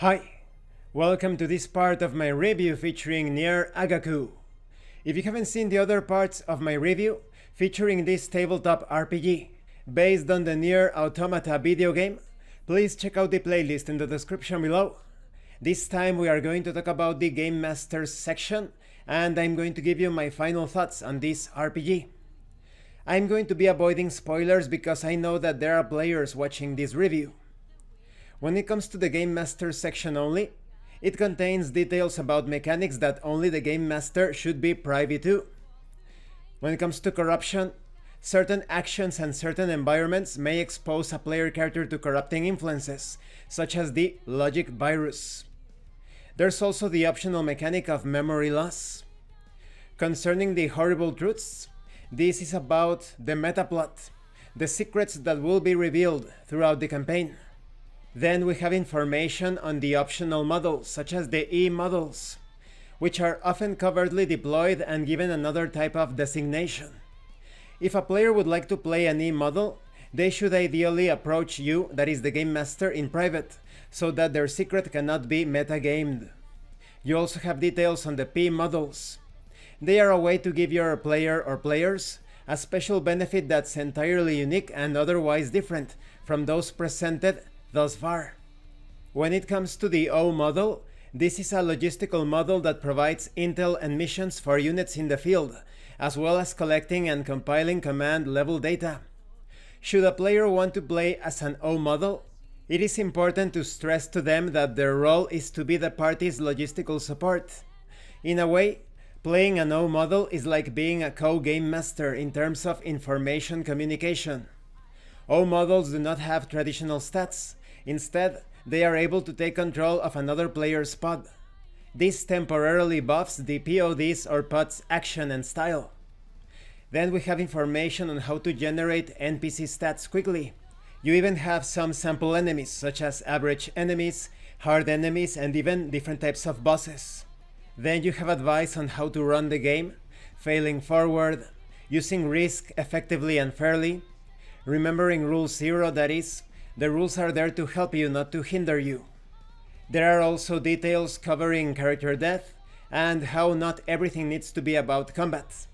Hi, welcome to this part of my review featuring NieR Agaku. If you haven't seen the other parts of my review featuring this tabletop RPG based on the NieR Automata video game, please check out the playlist in the description below. This time we are going to talk about the Game Masters section, and I'm going to give you my final thoughts on this RPG. I'm going to be avoiding spoilers because I know that there are players watching this review. When it comes to the Game Master section only, it contains details about mechanics that only the Game Master should be privy to. When it comes to corruption, certain actions and certain environments may expose a player character to corrupting influences, such as the logic virus. There's also the optional mechanic of memory loss. Concerning the horrible truths, this is about the metaplot, the secrets that will be revealed throughout the campaign. Then we have information on the optional models, such as the E models, which are often covertly deployed and given another type of designation. If a player would like to play an E model, they should ideally approach you, that is the Game Master, in private, so that their secret cannot be metagamed. You also have details on the P models. They are a way to give your player or players a special benefit that's entirely unique and otherwise different from those presented thus far. When it comes to the O model, this is a logistical model that provides intel and missions for units in the field, as well as collecting and compiling command level data. Should a player want to play as an O model, it is important to stress to them that their role is to be the party's logistical support. In a way, playing an O model is like being a co-game master in terms of information communication. O models do not have traditional stats. Instead, they are able to take control of another player's pod. This temporarily buffs the POD's or pod's action and style. Then we have information on how to generate NPC stats quickly. You even have some sample enemies, such as average enemies, hard enemies, and even different types of bosses. Then you have advice on how to run the game, failing forward, using risk effectively and fairly, remembering rule 0, that is, the rules are there to help you, not to hinder you. There are also details covering character death and how not everything needs to be about combat.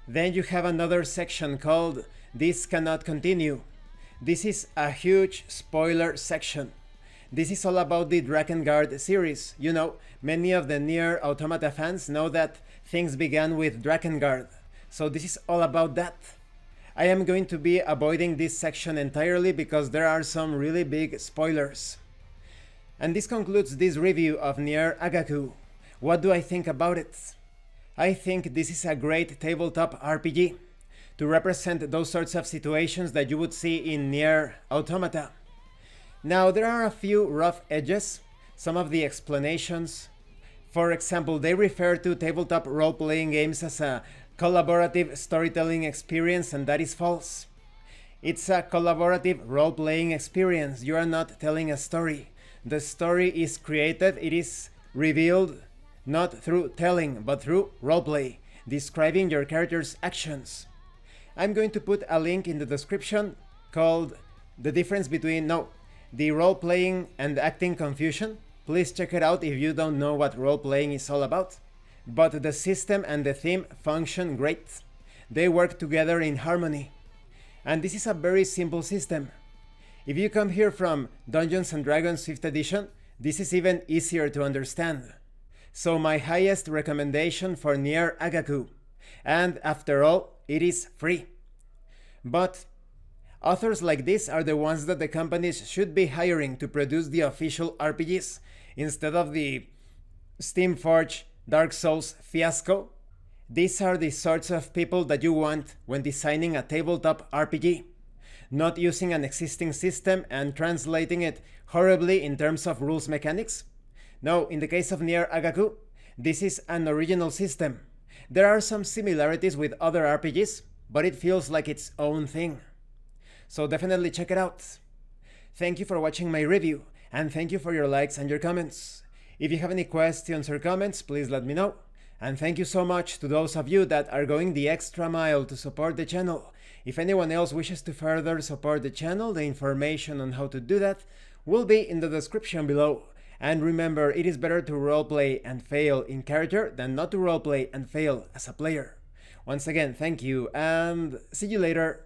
Then you have another section called This Cannot Continue. This is a huge spoiler section. This is all about the Drakengard series. You know, many of the NieR Automata fans know that things began with Drakengard, so this is all about that. I am going to be avoiding this section entirely because there are some really big spoilers. And this concludes this review of NieR Agaku. What do I think about it? I think this is a great tabletop RPG to represent those sorts of situations that you would see in NieR Automata. Now, there are a few rough edges, some of the explanations. For example, they refer to tabletop role-playing games as a collaborative storytelling experience, and that is false. It's a collaborative role-playing experience. You are not telling a story. The story is created, it is revealed, not through telling, but through roleplay, describing your character's actions. I'm going to put a link in the description called The Difference Between the Role-Playing and Acting Confusion. Please check it out if you don't know what role-playing is all about. But the system and the theme function great. They work together in harmony. And this is a very simple system. If you come here from Dungeons & Dragons 5th edition, this is even easier to understand. So my highest recommendation for NieR Agaku. And after all, it is free. But authors like this are the ones that the companies should be hiring to produce the official RPGs, instead of the Steamforged Dark Souls fiasco. These are the sorts of people that you want when designing a tabletop RPG, not using an existing system and translating it horribly in terms of rules mechanics. No, in the case of NieR Agaku, this is an original system. There are some similarities with other RPGs, but it feels like its own thing. So definitely check it out. Thank you for watching my review, and thank you for your likes and your comments. If you have any questions or comments, please let me know. And thank you so much to those of you that are going the extra mile to support the channel. If anyone else wishes to further support the channel, the information on how to do that will be in the description below. And remember, it is better to roleplay and fail in character than not to roleplay and fail as a player. Once again, thank you, and see you later.